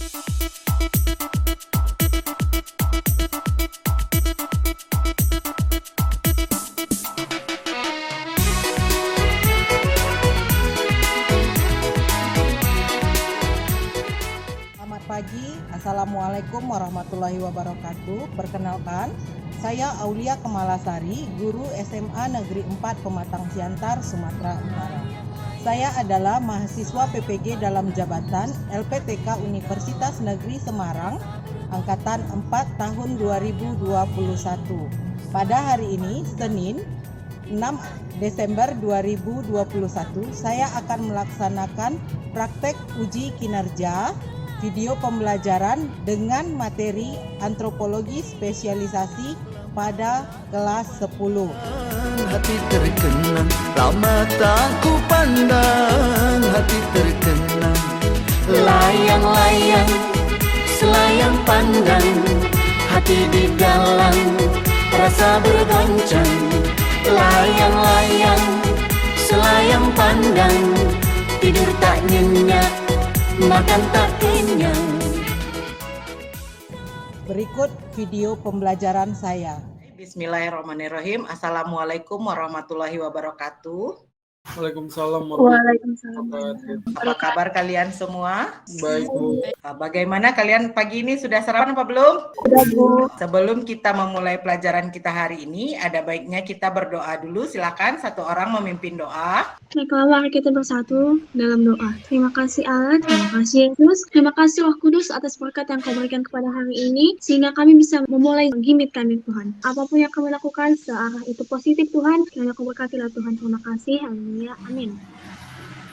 Selamat pagi, Assalamualaikum warahmatullahi wabarakatuh. Perkenalkan, saya Aulia Kemalasari, guru SMA Negeri 4 Pematang Siantar, Sumatera Utara. Saya adalah mahasiswa PPG dalam jabatan LPTK Universitas Negeri Semarang, Angkatan 4 tahun 2021. Pada hari ini, Senin, 6 Desember 2021, saya akan melaksanakan praktek uji kinerja video pembelajaran dengan materi antropologi spesialisasi pada kelas 10. Hati terkenang, lama tak ku pandang, hati terkenang. Layang-layang, selayang pandang, hati di dalam, rasa bergoncang. Layang-layang, selayang pandang, tidur tak nyenyak, makan tak kenyang. Berikut video pembelajaran saya. Bismillahirrahmanirrahim. Assalamualaikum warahmatullahi wabarakatuh. Waalaikumsalam Waalaikumsalam. Apa kabar kalian semua? Baik, Bu. Bagaimana kalian pagi ini sudah sarapan apa belum? Sudah, Bu. Sebelum kita memulai pelajaran kita hari ini, ada baiknya kita berdoa dulu. Silakan satu orang memimpin doa. Baiklah, mari kita bersatu dalam doa. Terima kasih Allah, terima kasih Yesus, terima kasih Roh Kudus atas berkat yang Kau berikan kepada hari ini, sehingga kami bisa memulai gimit kami Tuhan. Apapun yang kami lakukan, searah itu positif Tuhan, kiranya Kau berkatilah Tuhan. Terima kasih, haleluya, amin.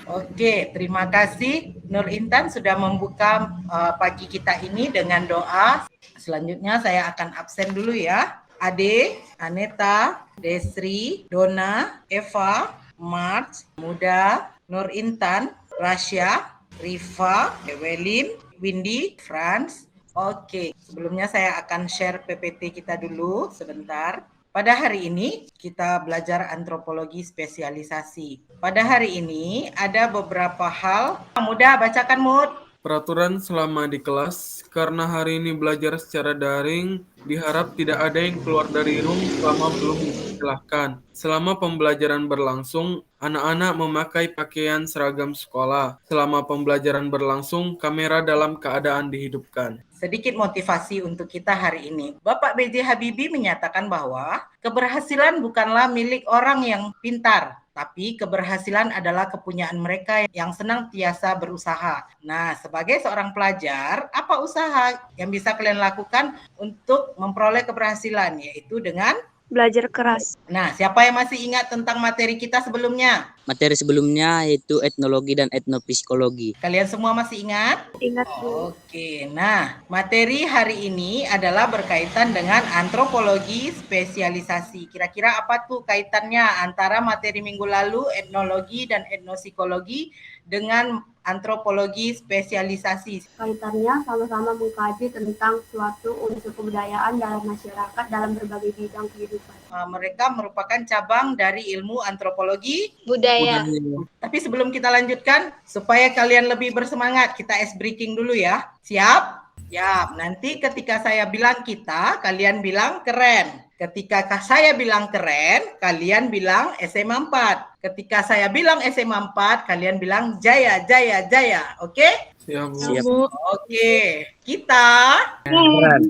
Oke, terima kasih Nur Intan sudah membuka pagi kita ini dengan doa. Selanjutnya saya akan absen dulu ya. Ade, Aneta, Desri, Dona, Eva, March, Muda, Nur Intan, Rasya, Rifa, Ewelin, Windy, Franz. Oke, sebelumnya saya akan share PPT kita dulu sebentar. Pada hari ini kita belajar antropologi spesialisasi. Pada hari ini ada beberapa hal. Muda, bacakan Mud. Peraturan selama di kelas, karena hari ini belajar secara daring, diharap tidak ada yang keluar dari room selama belum dipersilahkan. Selama pembelajaran berlangsung, anak-anak memakai pakaian seragam sekolah. Selama pembelajaran berlangsung, kamera dalam keadaan dihidupkan. Sedikit motivasi untuk kita hari ini. Bapak B.J. Habibie menyatakan bahwa keberhasilan bukanlah milik orang yang pintar, tapi keberhasilan adalah kepunyaan mereka yang senantiasa berusaha. Nah, sebagai seorang pelajar, apa usaha yang bisa kalian lakukan untuk memperoleh keberhasilan? Yaitu dengan Belajar keras. Nah, siapa yang masih ingat tentang materi kita sebelumnya? Materi sebelumnya yaitu etnologi dan etnopsikologi. Kalian semua masih ingat? Ingat, Bu. Oke, nah materi hari ini adalah berkaitan dengan antropologi spesialisasi. Kira-kira apa tuh kaitannya antara materi minggu lalu, etnologi dan etnosikologi dengan antropologi spesialisasi? Kaitannya sama-sama mengkaji tentang suatu unsur kebudayaan dalam masyarakat dalam berbagai bidang kehidupan. Mereka merupakan cabang dari ilmu antropologi Budaya. Tapi sebelum kita lanjutkan, supaya kalian lebih bersemangat, kita ice breaking dulu ya. Siap? Siap. Nanti ketika saya bilang kita, kalian bilang keren. Ketika saya bilang keren, kalian bilang SMA 4. Ketika saya bilang SMA 4, kalian bilang jaya, jaya, jaya. Oke? Siap, Bu. Siap. Oke. Kita keren.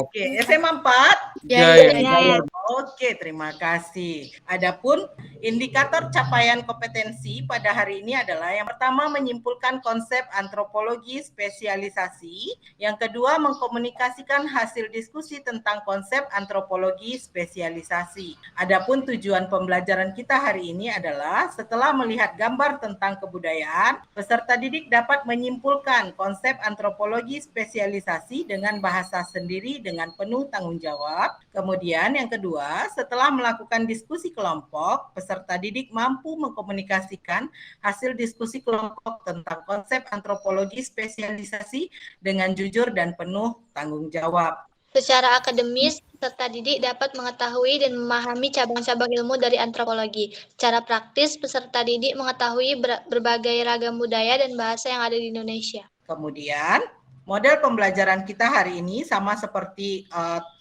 Oke, SMA 4. Jaya. Oke, terima kasih. Adapun indikator capaian kompetensi pada hari ini adalah yang pertama menyimpulkan konsep antropologi spesialisasi, yang kedua mengkomunikasikan hasil diskusi tentang konsep antropologi spesialisasi. Adapun tujuan pembelajaran kita hari ini adalah setelah melihat gambar tentang kebudayaan, peserta didik dapat menyimpulkan konsep antropologi spesialisasi dengan bahasa sendiri dengan penuh tanggung jawab. Kemudian yang kedua, setelah melakukan diskusi kelompok, peserta didik mampu mengkomunikasikan hasil diskusi kelompok tentang konsep antropologi spesialisasi dengan jujur dan penuh tanggung jawab. Secara akademis, peserta didik dapat mengetahui dan memahami cabang-cabang ilmu dari antropologi. Secara praktis, peserta didik mengetahui berbagai ragam budaya dan bahasa yang ada di Indonesia. Kemudian, model pembelajaran kita hari ini sama seperti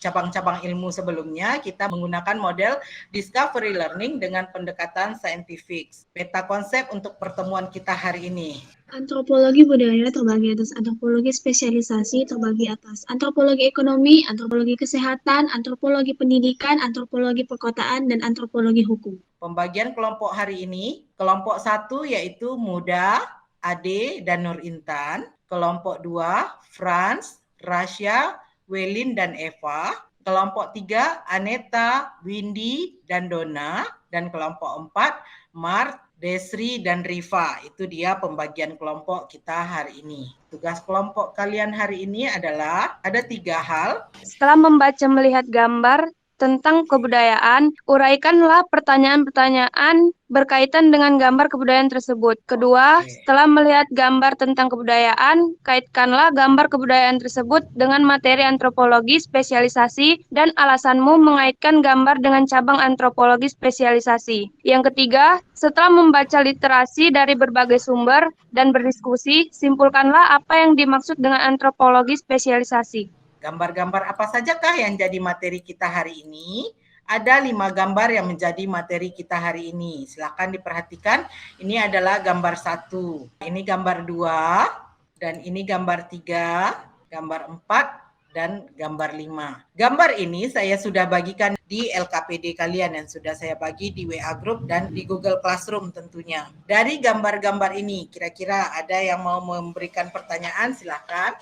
cabang-cabang ilmu sebelumnya, kita menggunakan model discovery learning dengan pendekatan scientific. Peta konsep untuk pertemuan kita hari ini. Antropologi budaya terbagi atas antropologi spesialisasi terbagi atas antropologi ekonomi, antropologi kesehatan, antropologi pendidikan, antropologi perkotaan, dan antropologi hukum. Pembagian kelompok hari ini, kelompok 1 yaitu Muda, Ade, dan Nur Intan. Kelompok 2, Franz, Rasya, Welin, dan Eva. Kelompok 3, Aneta, Windy, dan Donna. Dan kelompok 4, Mart, Desri, dan Rifa. Itu dia pembagian kelompok kita hari ini. Tugas kelompok kalian hari ini adalah ada 3 hal. Setelah membaca melihat gambar tentang kebudayaan, uraikanlah pertanyaan-pertanyaan berkaitan dengan gambar kebudayaan tersebut. Kedua, setelah melihat gambar tentang kebudayaan, kaitkanlah gambar kebudayaan tersebut dengan materi antropologi spesialisasi dan alasanmu mengaitkan gambar dengan cabang antropologi spesialisasi. Yang ketiga, setelah membaca literasi dari berbagai sumber dan berdiskusi, simpulkanlah apa yang dimaksud dengan antropologi spesialisasi. Gambar-gambar apa sajakah yang jadi materi kita hari ini? Ada 5 gambar yang menjadi materi kita hari ini. Silakan diperhatikan. Ini adalah gambar 1. Ini gambar 2. Dan ini gambar 3. Gambar 4. Dan gambar 5. Gambar ini saya sudah bagikan di LKPD kalian yang sudah saya bagi di WA Group dan di Google Classroom tentunya. Dari gambar-gambar ini, kira-kira ada yang mau memberikan pertanyaan? Silakan.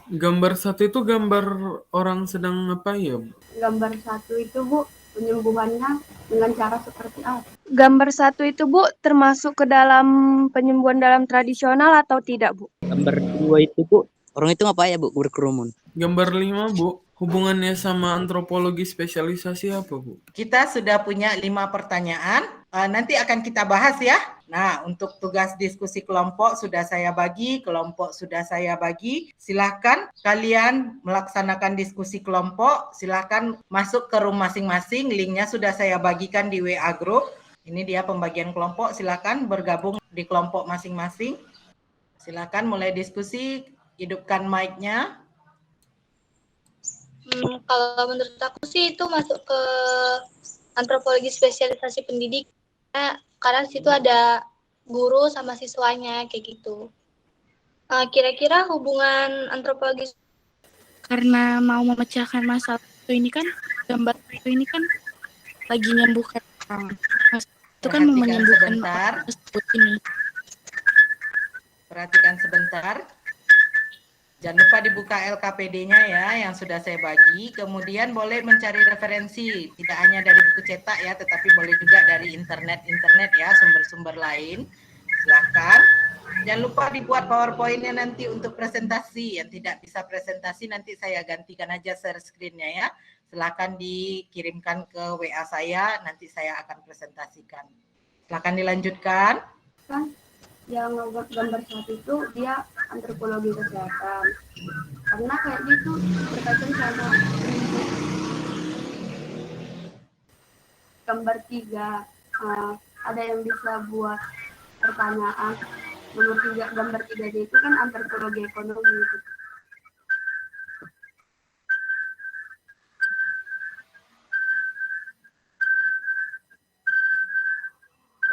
Gambar 1 itu gambar orang sedang apa ya, Bu? Gambar 1 itu, Bu, penyembuhannya dengan cara seperti apa? Gambar 1 itu, Bu, termasuk ke dalam penyembuhan dalam tradisional atau tidak, Bu? Gambar 2 itu, Bu, orang itu ngapain ya, Bu, berkerumun? Gambar 5, Bu, hubungannya sama antropologi spesialisasi apa, Bu? Kita sudah punya 5 pertanyaan. Nanti akan kita bahas ya. Nah, untuk tugas diskusi kelompok sudah saya bagi, kelompok sudah saya bagi. Silahkan kalian melaksanakan diskusi kelompok. Silahkan masuk ke room masing-masing. Linknya sudah saya bagikan di WA Group. Ini dia pembagian kelompok. Silahkan bergabung di kelompok masing-masing. Silahkan mulai diskusi. Hidupkan mic-nya. Kalau menurut aku sih itu masuk ke antropologi spesialisasi pendidik. Karena situ ada guru sama siswanya kayak gitu. Kira-kira hubungan antropologi karena mau memecahkan masalah ini kan, gambar itu ini kan lagi menyembuhkan orang. Itu kan mau menyembuhkan orang tersebut ini. Perhatikan sebentar. Jangan lupa dibuka LKPD-nya ya yang sudah saya bagi. Kemudian boleh mencari referensi, tidak hanya dari buku cetak ya, tetapi boleh juga dari internet ya, sumber-sumber lain. Silakan. Jangan lupa dibuat PowerPoint-nya nanti untuk presentasi. Yang tidak bisa presentasi nanti saya gantikan aja share screen-nya ya. Silakan dikirimkan ke WA saya, nanti saya akan presentasikan. Silakan dilanjutkan. Kan yang gambar 1 itu dia antropologi kesehatan. Karena kayak gitu berkaitan sama gambar 3. Ada yang bisa buat pertanyaan. Nomor 3, gambar 3 itu kan antropologi ekonomi gitu.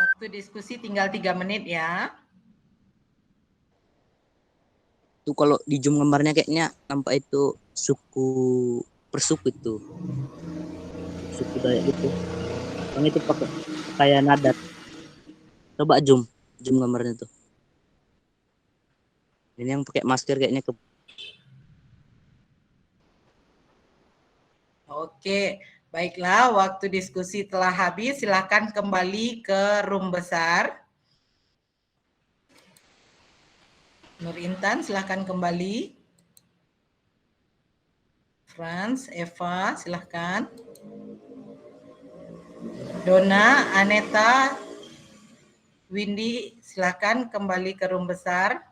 Waktu diskusi tinggal 3 menit ya. Itu kalau di zoom gambarnya kayaknya nampak itu persuku itu. Suku Dayak gitu. Orang itu pakai pakaian adat. Coba zoom gambarnya tuh. Ini yang pakai masker kayaknya ke. Oke, baiklah, waktu diskusi telah habis. Silakan kembali ke room besar. Nur Intan, silakan kembali. Franz, Eva, silakan. Donna, Aneta, Windy, silakan kembali ke room besar.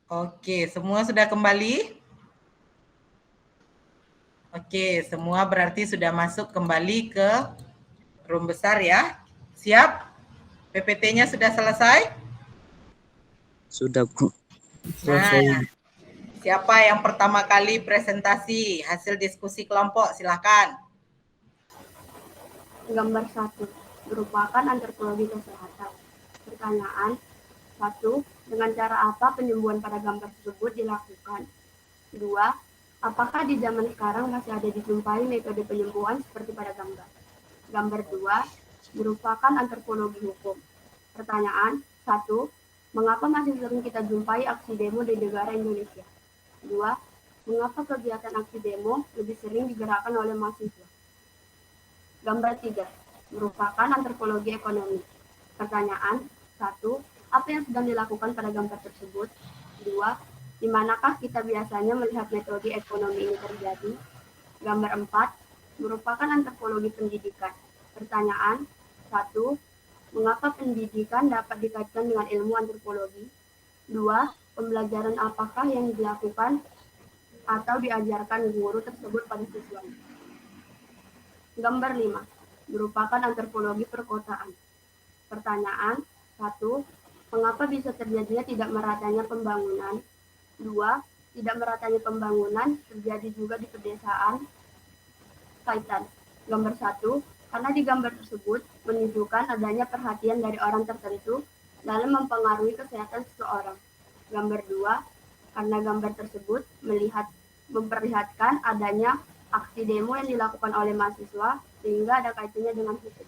Oke, semua sudah kembali? Oke, semua berarti sudah masuk kembali ke room besar ya. Siap? PPT-nya sudah selesai? Sudah, Bu. Nah, siapa yang pertama kali presentasi hasil diskusi kelompok? Silakan. Gambar 1 merupakan antropologi kesehatan. Pertanyaan 1. Dengan cara apa penyembuhan pada gambar tersebut dilakukan? 2. Apakah di zaman sekarang masih ada dijumpai metode penyembuhan seperti pada gambar? Gambar 2 merupakan antropologi hukum. Pertanyaan 1. Mengapa masih sering kita jumpai aksi demo di negara Indonesia? 2. Mengapa kegiatan aksi demo lebih sering digerakkan oleh mahasiswa? Gambar 3 merupakan antropologi ekonomi. Pertanyaan 1. Apa yang sedang dilakukan pada gambar tersebut? 2. Di manakah kita biasanya melihat metode ekonomi ini terjadi? Gambar 4 merupakan antropologi pendidikan. Pertanyaan 1. Mengapa pendidikan dapat dikaitkan dengan ilmu antropologi? 2. Pembelajaran apakah yang dilakukan atau diajarkan guru tersebut pada siswanya? Gambar 5 merupakan antropologi perkotaan. Pertanyaan 1. Mengapa bisa terjadinya tidak meratanya pembangunan? 2. Tidak meratanya pembangunan terjadi juga di pedesaan. Kaitan. Gambar 1. Karena di gambar tersebut menunjukkan adanya perhatian dari orang tertentu dalam mempengaruhi kesehatan seseorang. Gambar 2. Karena gambar tersebut memperlihatkan adanya aksi demo yang dilakukan oleh mahasiswa sehingga ada kaitannya dengan hukum.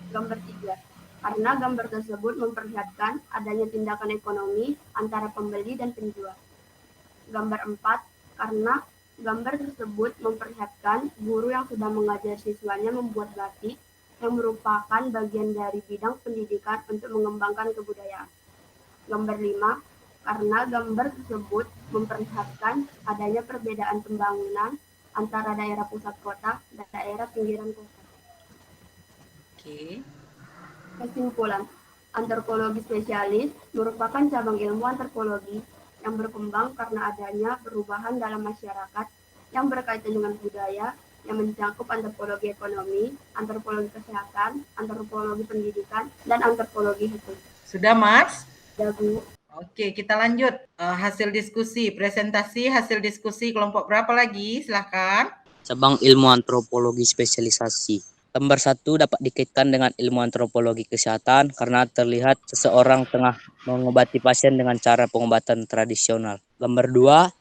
Gambar 3. Karena gambar tersebut memperlihatkan adanya tindakan ekonomi antara pembeli dan penjual. Gambar 4. Karena gambar tersebut memperlihatkan guru yang sedang mengajar siswanya membuat batik yang merupakan bagian dari bidang pendidikan untuk mengembangkan kebudayaan. Gambar 5. Karena gambar tersebut memperlihatkan adanya perbedaan pembangunan antara daerah pusat kota dan daerah pinggiran kota. Oke. Kesimpulan, antropologi spesialis merupakan cabang ilmu antropologi yang berkembang karena adanya perubahan dalam masyarakat yang berkaitan dengan budaya yang mencakup antropologi ekonomi, antropologi kesehatan, antropologi pendidikan, dan antropologi hukum. Sudah, Mas? Ya, Bu. Oke, kita lanjut. Hasil diskusi, presentasi hasil diskusi kelompok berapa lagi? Silahkan. Cabang ilmu antropologi spesialisasi. Gambar 1 dapat dikaitkan dengan ilmu antropologi kesehatan karena terlihat seseorang tengah mengobati pasien dengan cara pengobatan tradisional. Gambar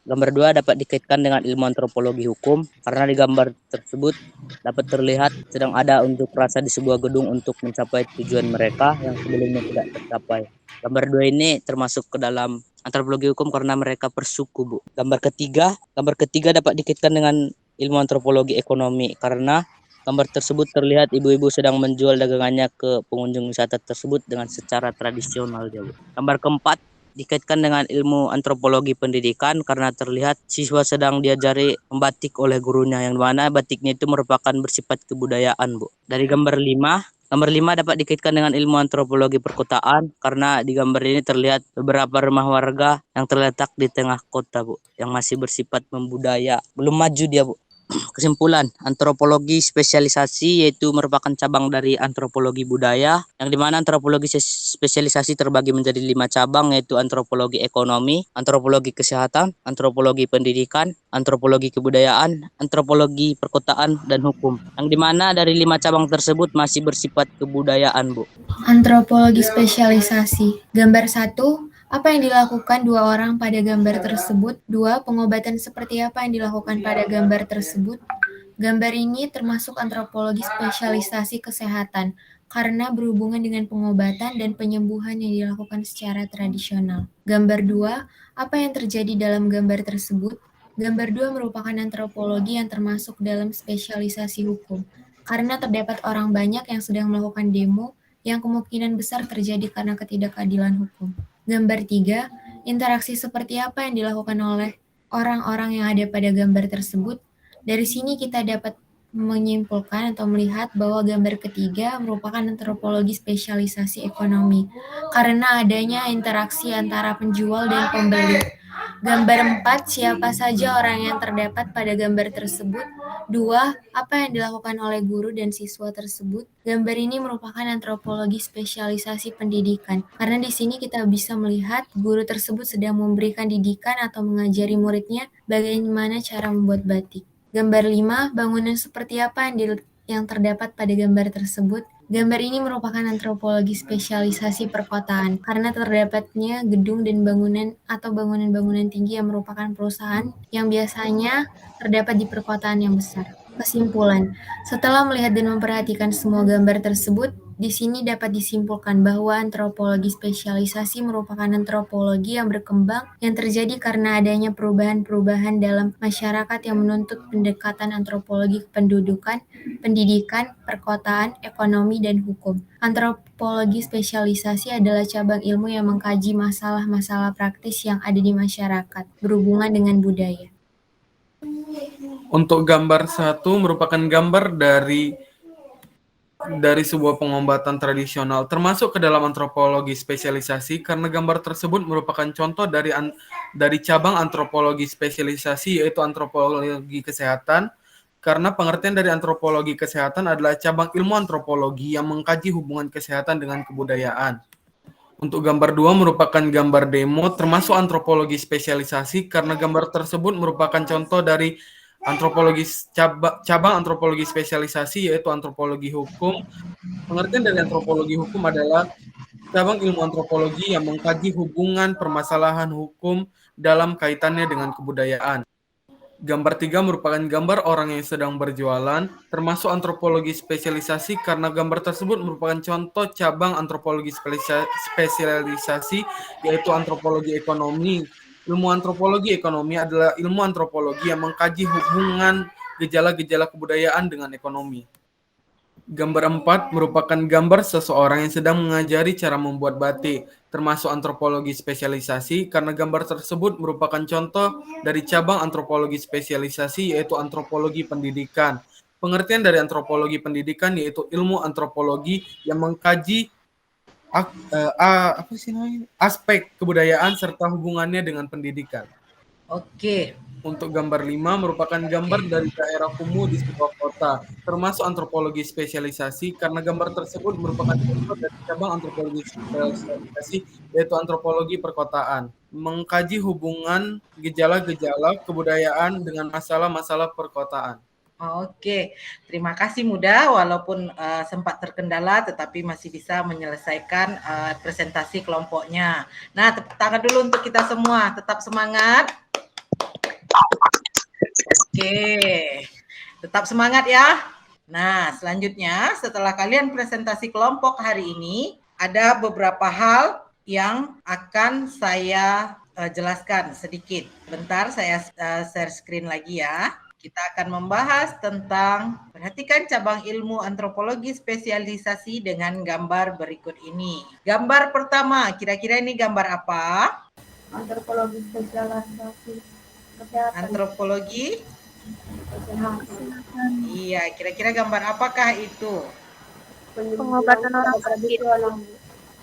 2 dapat dikaitkan dengan ilmu antropologi hukum karena di gambar tersebut dapat terlihat sedang ada unjuk rasa di sebuah gedung untuk mencapai tujuan mereka yang sebelumnya tidak tercapai. Gambar 2 ini termasuk ke dalam antropologi hukum karena mereka bersuku, Bu. Gambar ketiga dapat dikaitkan dengan ilmu antropologi ekonomi karena gambar tersebut terlihat ibu-ibu sedang menjual dagangannya ke pengunjung wisata tersebut dengan secara tradisional. Gambar keempat dikaitkan dengan ilmu antropologi pendidikan karena terlihat siswa sedang diajari membatik oleh gurunya yang mana batiknya itu merupakan bersifat kebudayaan, Bu. Dari gambar 5 dapat dikaitkan dengan ilmu antropologi perkotaan karena di gambar ini terlihat beberapa rumah warga yang terletak di tengah kota, Bu, yang masih bersifat membudaya. Belum maju dia, Bu. Kesimpulan, antropologi spesialisasi yaitu merupakan cabang dari antropologi budaya, yang dimana antropologi spesialisasi terbagi menjadi 5 cabang, yaitu antropologi ekonomi, antropologi kesehatan, antropologi pendidikan, antropologi kebudayaan, antropologi perkotaan, dan hukum. Yang dimana dari 5 cabang tersebut masih bersifat kebudayaan, Bu. Antropologi spesialisasi. Gambar 1. Apa yang dilakukan 2 orang pada gambar tersebut? 2. Pengobatan seperti apa yang dilakukan pada gambar tersebut? Gambar ini termasuk antropologi spesialisasi kesehatan karena berhubungan dengan pengobatan dan penyembuhan yang dilakukan secara tradisional. Gambar 2. Apa yang terjadi dalam gambar tersebut? Gambar 2 merupakan antropologi yang termasuk dalam spesialisasi hukum karena terdapat orang banyak yang sedang melakukan demo yang kemungkinan besar terjadi karena ketidakadilan hukum. Gambar 3, interaksi seperti apa yang dilakukan oleh orang-orang yang ada pada gambar tersebut. Dari sini kita dapat menyimpulkan atau melihat bahwa gambar ketiga merupakan antropologi spesialisasi ekonomi karena adanya interaksi antara penjual dan pembeli. Gambar 4, siapa saja orang yang terdapat pada gambar tersebut? 2. Apa yang dilakukan oleh guru dan siswa tersebut? Gambar ini merupakan antropologi spesialisasi pendidikan, karena di sini kita bisa melihat guru tersebut sedang memberikan didikan atau mengajari muridnya bagaimana cara membuat batik. Gambar 5, bangunan seperti apa yang terdapat pada gambar tersebut? Gambar ini merupakan antropologi spesialisasi perkotaan, karena terdapatnya gedung dan bangunan atau bangunan-bangunan tinggi yang merupakan perusahaan yang biasanya terdapat di perkotaan yang besar. Kesimpulan, setelah melihat dan memperhatikan semua gambar tersebut, di sini dapat disimpulkan bahwa antropologi spesialisasi merupakan antropologi yang berkembang yang terjadi karena adanya perubahan-perubahan dalam masyarakat yang menuntut pendekatan antropologi kependudukan, pendidikan, perkotaan, ekonomi, dan hukum. Antropologi spesialisasi adalah cabang ilmu yang mengkaji masalah-masalah praktis yang ada di masyarakat berhubungan dengan budaya. Untuk gambar 1 merupakan gambar dari sebuah pengobatan tradisional, termasuk ke dalam antropologi spesialisasi, karena gambar tersebut merupakan contoh dari cabang antropologi spesialisasi, yaitu antropologi kesehatan, karena pengertian dari antropologi kesehatan adalah cabang ilmu antropologi yang mengkaji hubungan kesehatan dengan kebudayaan. Untuk gambar 2 merupakan gambar demo, termasuk antropologi spesialisasi, karena gambar tersebut merupakan contoh dari cabang antropologi spesialisasi, yaitu antropologi hukum. Pengertian dari antropologi hukum adalah cabang ilmu antropologi yang mengkaji hubungan permasalahan hukum dalam kaitannya dengan kebudayaan. Gambar 3 merupakan gambar orang yang sedang berjualan, termasuk antropologi spesialisasi, karena gambar tersebut merupakan contoh cabang antropologi spesialisasi, yaitu antropologi ekonomi. Ilmu antropologi ekonomi adalah ilmu antropologi yang mengkaji hubungan gejala-gejala kebudayaan dengan ekonomi. Gambar 4 merupakan gambar seseorang yang sedang mengajari cara membuat batik, termasuk antropologi spesialisasi, karena gambar tersebut merupakan contoh dari cabang antropologi spesialisasi, yaitu antropologi pendidikan. Pengertian dari antropologi pendidikan yaitu ilmu antropologi yang mengkaji aspek kebudayaan serta hubungannya dengan pendidikan. Oke. Untuk gambar 5 merupakan gambar dari daerah kumuh di sebuah kota, termasuk antropologi spesialisasi, karena gambar tersebut merupakan contoh dari cabang antropologi spesialisasi, yaitu antropologi perkotaan, mengkaji hubungan gejala-gejala kebudayaan dengan masalah-masalah perkotaan. Oke, terima kasih Muda, walaupun sempat terkendala tetapi masih bisa menyelesaikan presentasi kelompoknya. Nah, tepuk tangan dulu untuk kita semua, tetap semangat. Oke, tetap semangat ya. Nah, selanjutnya setelah kalian presentasi kelompok hari ini, ada beberapa hal yang akan saya jelaskan sedikit. Bentar, saya share screen lagi ya. Kita akan membahas tentang, perhatikan cabang ilmu antropologi spesialisasi dengan gambar berikut ini. Gambar pertama, kira-kira ini gambar apa? Antropologi spesialisasi kesehatan. Antropologi? Kesehatan. Iya, kira-kira gambar apakah itu? Pengobatan orang tradisional.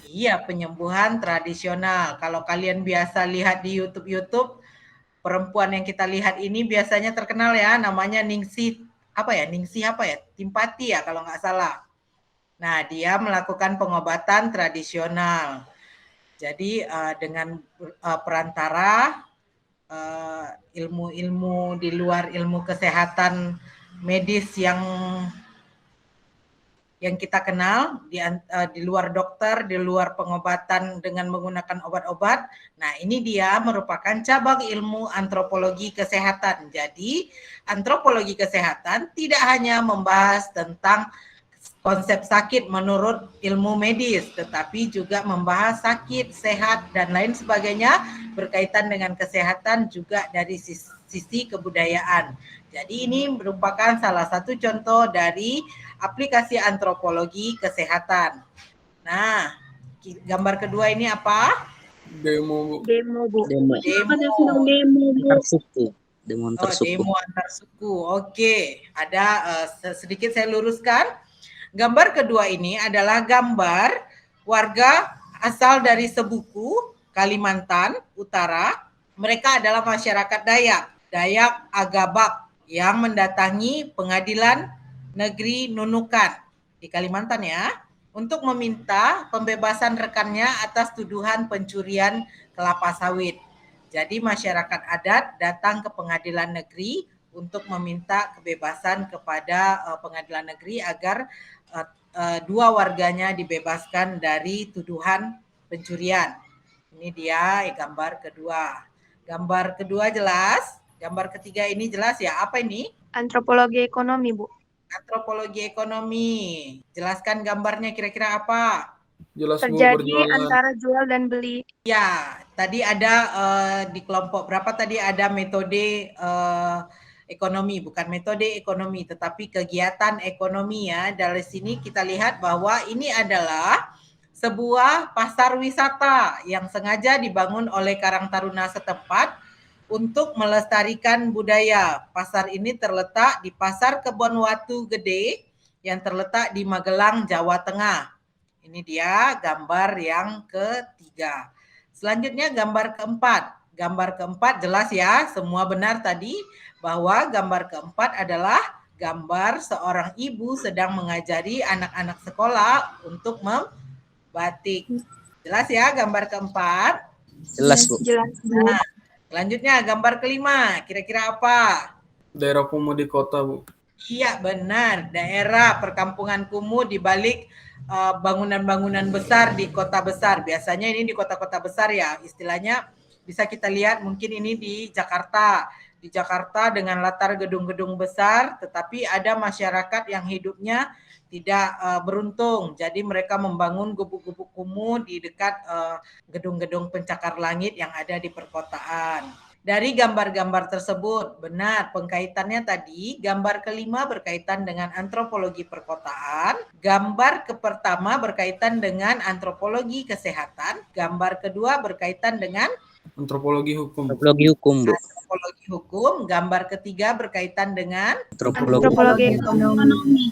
Iya, penyembuhan tradisional. Kalau kalian biasa lihat di YouTube, perempuan yang kita lihat ini biasanya terkenal ya, namanya Ningsih Timpati ya kalau nggak salah. Nah, dia melakukan pengobatan tradisional. Jadi dengan perantara ilmu-ilmu di luar ilmu kesehatan medis yang kita kenal, di luar dokter, di luar pengobatan dengan menggunakan obat-obat. Nah, ini dia merupakan cabang ilmu antropologi kesehatan. Jadi, antropologi kesehatan tidak hanya membahas tentang konsep sakit menurut ilmu medis, tetapi juga membahas sakit, sehat, dan lain sebagainya berkaitan dengan kesehatan juga dari sisi kebudayaan. Jadi ini merupakan salah satu contoh dari aplikasi antropologi kesehatan. Nah, gambar kedua ini apa? Demo. Demo antar suku. Oke, ada sedikit saya luruskan. Gambar kedua ini adalah gambar warga asal dari Sebuku, Kalimantan Utara, Mereka adalah masyarakat Dayak Agabak yang mendatangi Pengadilan Negeri Nunukan di Kalimantan ya, untuk meminta pembebasan rekannya atas tuduhan pencurian kelapa sawit. Jadi masyarakat adat datang ke pengadilan negeri untuk meminta kebebasan kepada pengadilan negeri agar dua warganya dibebaskan dari tuduhan pencurian. Ini dia gambar kedua. Gambar kedua jelas. Gambar ketiga ini jelas ya. Apa ini? Antropologi ekonomi, Bu. Antropologi ekonomi. Jelaskan gambarnya kira-kira apa? Jelas Bu, Terjadi berjualan. antara jual dan beli. Ya, tadi ada di kelompok berapa tadi ada metode ekonomi, bukan metode ekonomi, tetapi kegiatan ekonomi ya. Dari sini kita lihat bahwa ini adalah sebuah pasar wisata yang sengaja dibangun oleh Karang Taruna setempat untuk melestarikan budaya. Pasar ini terletak di Pasar Kebon Watu Gede yang terletak di Magelang, Jawa Tengah. Ini dia gambar yang ketiga. Selanjutnya gambar keempat. Gambar keempat jelas ya, semua benar tadi bahwa gambar keempat adalah gambar seorang ibu sedang mengajari anak-anak sekolah untuk membatik. Jelas ya gambar keempat? Jelas, Bu. Jelas, Bu. Nah, selanjutnya gambar kelima, kira-kira apa? Daerah kumuh di kota, Bu. Iya benar, daerah perkampungan kumuh di balik bangunan-bangunan besar di kota besar. Biasanya ini di kota-kota besar ya, istilahnya bisa kita lihat mungkin ini di Jakarta. Di Jakarta dengan latar gedung-gedung besar, tetapi ada masyarakat yang hidupnya tidak beruntung. Jadi mereka membangun gubuk-gubuk kumuh di dekat gedung-gedung pencakar langit yang ada di perkotaan. Dari gambar-gambar tersebut, benar pengkaitannya tadi, gambar kelima berkaitan dengan antropologi perkotaan, gambar pertama berkaitan dengan antropologi kesehatan, gambar kedua berkaitan dengan Antropologi hukum. Antropologi hukum, Bu. antropologi hukum, gambar ketiga berkaitan dengan Antropologi ekonomi.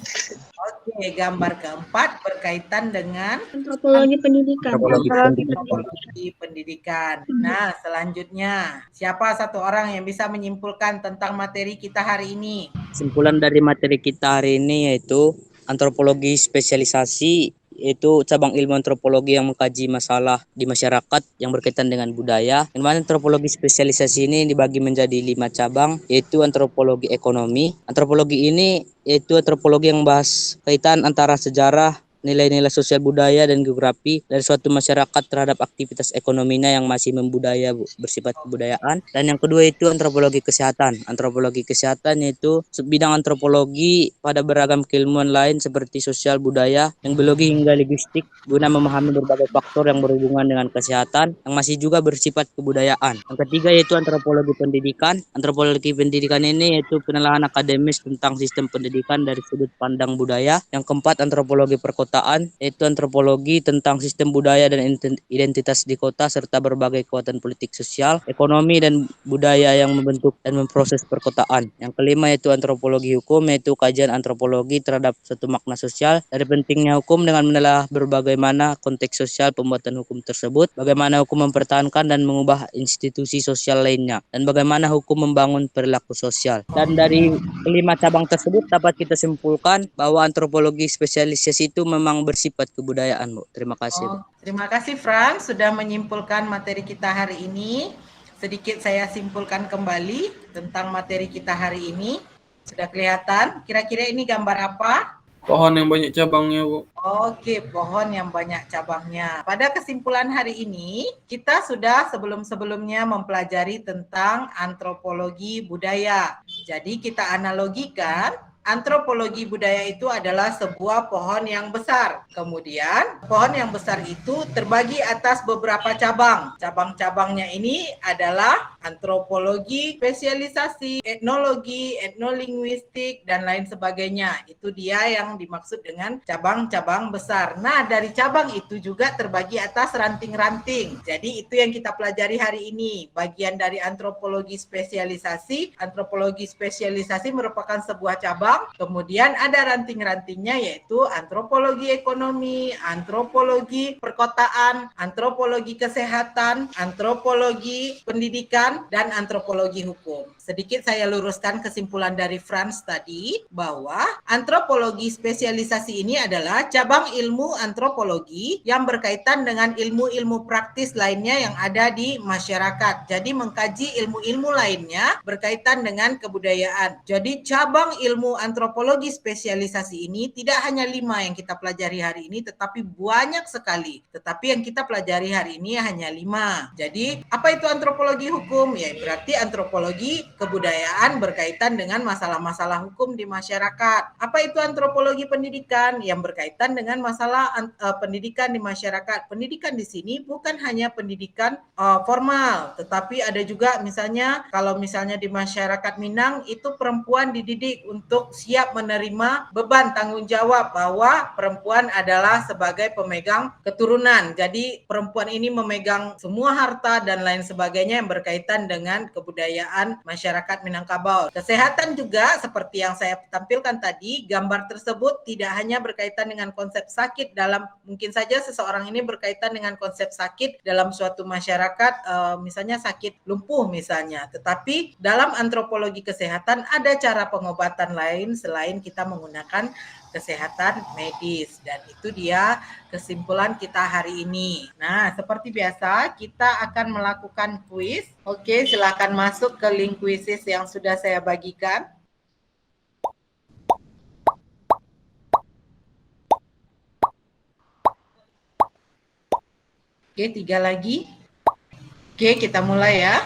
Oke, gambar keempat berkaitan dengan Antropologi pendidikan. antropologi pendidikan. Nah, selanjutnya, siapa satu orang yang bisa menyimpulkan tentang materi kita hari ini? Kesimpulan dari materi kita hari ini yaitu antropologi spesialisasi, yaitu cabang ilmu antropologi yang mengkaji masalah di masyarakat yang berkaitan dengan budaya. Yang mana antropologi spesialisasi ini dibagi menjadi 5 cabang, yaitu antropologi ekonomi. Antropologi ini yaitu antropologi yang bahas kaitan antara sejarah, nilai-nilai sosial budaya dan geografi dari suatu masyarakat terhadap aktivitas ekonominya yang masih membudaya, Bu, bersifat kebudayaan. Dan yang kedua itu antropologi kesehatan. Antropologi kesehatan yaitu bidang antropologi pada beragam keilmuan lain seperti sosial budaya, yang biologi hingga linguistik guna memahami berbagai faktor yang berhubungan dengan kesehatan yang masih juga bersifat kebudayaan. Yang ketiga yaitu antropologi pendidikan. Antropologi pendidikan ini yaitu penelaahan akademis tentang sistem pendidikan dari sudut pandang budaya. Yang keempat antropologi perkotaan, yaitu antropologi tentang sistem budaya dan identitas di kota serta berbagai kekuatan politik, sosial, ekonomi, dan budaya yang membentuk dan memproses perkotaan. Yang kelima yaitu antropologi hukum, yaitu kajian antropologi terhadap suatu makna sosial dari pentingnya hukum dengan menelaah berbagai mana konteks sosial pembuatan hukum tersebut, bagaimana hukum mempertahankan dan mengubah institusi sosial lainnya, dan bagaimana hukum membangun perilaku sosial. Dan dari kelima cabang tersebut dapat kita simpulkan bahwa antropologi spesialisasi itu memang bersifat kebudayaan, Bu. Terima kasih, Bu. Terima kasih Frank sudah menyimpulkan materi kita hari ini. Sedikit saya simpulkan kembali tentang materi kita hari ini. Sudah kelihatan? Kira-kira ini gambar apa? Pohon yang banyak cabangnya, Bu. Oke, pohon yang banyak cabangnya. Pada kesimpulan hari ini, kita sudah sebelum-sebelumnya mempelajari tentang antropologi budaya. Jadi kita analogikan antropologi budaya itu adalah sebuah pohon yang besar. Kemudian, pohon yang besar itu terbagi atas beberapa cabang. Cabang-cabangnya ini adalah antropologi, spesialisasi, etnologi, etnolinguistik, dan lain sebagainya. Itu dia yang dimaksud dengan cabang-cabang besar. Nah, dari cabang itu juga terbagi atas ranting-ranting. Jadi, itu yang kita pelajari hari ini. Bagian dari antropologi spesialisasi. Antropologi spesialisasi merupakan sebuah cabang. Kemudian ada ranting-rantingnya yaitu antropologi ekonomi, antropologi perkotaan, antropologi kesehatan, antropologi pendidikan, kesehatan, dan antropologi hukum. Sedikit saya luruskan kesimpulan dari Franz tadi, bahwa antropologi spesialisasi ini adalah cabang ilmu antropologi yang berkaitan dengan ilmu-ilmu praktis lainnya yang ada di masyarakat. Jadi mengkaji ilmu-ilmu lainnya berkaitan dengan kebudayaan. Jadi cabang ilmu antropologi spesialisasi ini tidak hanya 5 yang kita pelajari hari ini, tetapi banyak sekali. Tetapi yang kita pelajari hari ini hanya 5. Jadi apa itu antropologi hukum? Ya berarti antropologi kebudayaan berkaitan dengan masalah-masalah hukum di masyarakat. Apa itu antropologi pendidikan? Yang berkaitan dengan masalah pendidikan di masyarakat. Pendidikan di sini bukan hanya pendidikan formal, tetapi ada juga misalnya kalau misalnya di masyarakat Minang itu perempuan dididik untuk siap menerima beban tanggung jawab bahwa perempuan adalah sebagai pemegang keturunan. Jadi perempuan ini memegang semua harta dan lain sebagainya yang berkaitan dengan kebudayaan masyarakat Minangkabau. Kesehatan juga seperti yang saya tampilkan tadi, gambar tersebut tidak hanya berkaitan dengan konsep sakit dalam, mungkin saja seseorang ini berkaitan dengan konsep sakit dalam suatu masyarakat, misalnya sakit lumpuh misalnya, tetapi dalam antropologi kesehatan ada cara pengobatan lain selain kita menggunakan kesehatan medis, dan itu dia kesimpulan kita hari ini. Nah, seperti biasa kita akan melakukan kuis. Oke, silakan masuk ke link kuisis yang sudah saya bagikan. Oke, 3 lagi. Oke, kita mulai ya.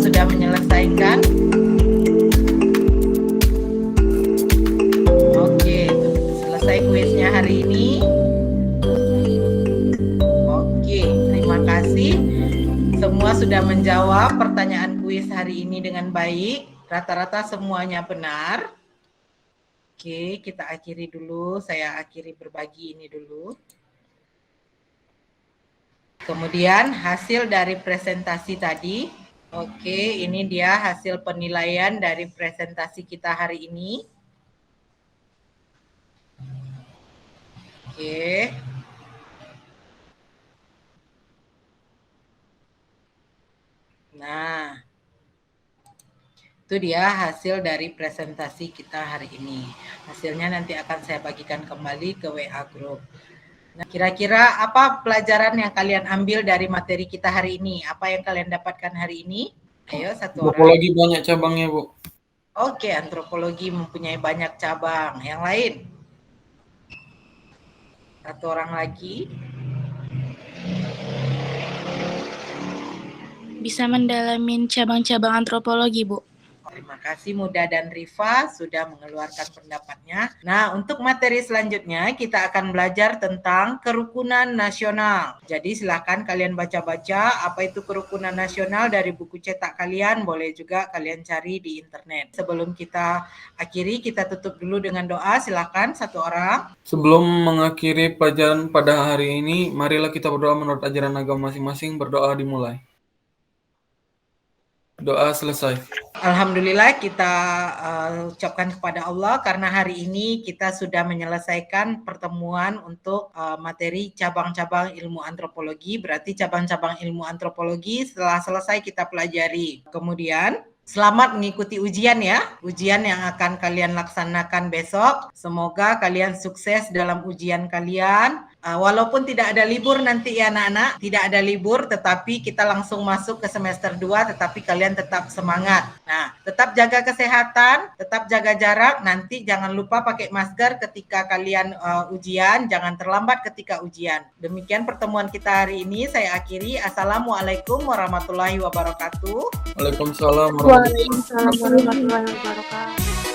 sudah menyelesaikan? Oke, selesai kuisnya hari ini. Oke, terima kasih. Semua sudah menjawab pertanyaan kuis hari ini dengan baik. Rata-rata semuanya benar. Oke, kita akhiri dulu. Saya akhiri berbagi ini dulu. Kemudian hasil dari presentasi tadi. Oke, ini dia hasil penilaian dari presentasi kita hari ini. Oke. Nah, itu dia hasil dari presentasi kita hari ini. Hasilnya nanti akan saya bagikan kembali ke WA Group. Nah, kira-kira apa pelajaran yang kalian ambil dari materi kita hari ini? Apa yang kalian dapatkan hari ini? Ayo, satu orang. Antropologi banyak cabangnya, Bu. Oke, antropologi mempunyai banyak cabang. Yang lain? Satu orang lagi. Bisa mendalamin cabang-cabang antropologi, Bu. Terima kasih Muda dan Rifa sudah mengeluarkan pendapatnya. Nah, untuk materi selanjutnya kita akan belajar tentang kerukunan nasional. Jadi silakan kalian baca-baca apa itu kerukunan nasional dari buku cetak kalian. Boleh juga kalian cari di internet. Sebelum kita akhiri, kita tutup dulu dengan doa. Silakan satu orang. Sebelum mengakhiri pelajaran pada hari ini, marilah kita berdoa menurut ajaran agama masing-masing. Berdoa dimulai. Doa selesai. Alhamdulillah kita ucapkan kepada Allah karena hari ini kita sudah menyelesaikan pertemuan untuk materi cabang-cabang ilmu antropologi. Berarti cabang-cabang ilmu antropologi setelah selesai kita pelajari. Kemudian selamat mengikuti ujian ya. Ujian yang akan kalian laksanakan besok. Semoga kalian sukses dalam ujian kalian. Walaupun tidak ada libur nanti ya anak-anak, tidak ada libur tetapi kita langsung masuk ke semester 2 tetapi kalian tetap semangat. Nah, tetap jaga kesehatan, tetap jaga jarak, nanti jangan lupa pakai masker ketika kalian ujian, jangan terlambat ketika ujian. Demikian pertemuan kita hari ini, saya akhiri. Assalamualaikum warahmatullahi wabarakatuh. Waalaikumsalam Waalaikumsalam warahmatullahi wabarakatuh.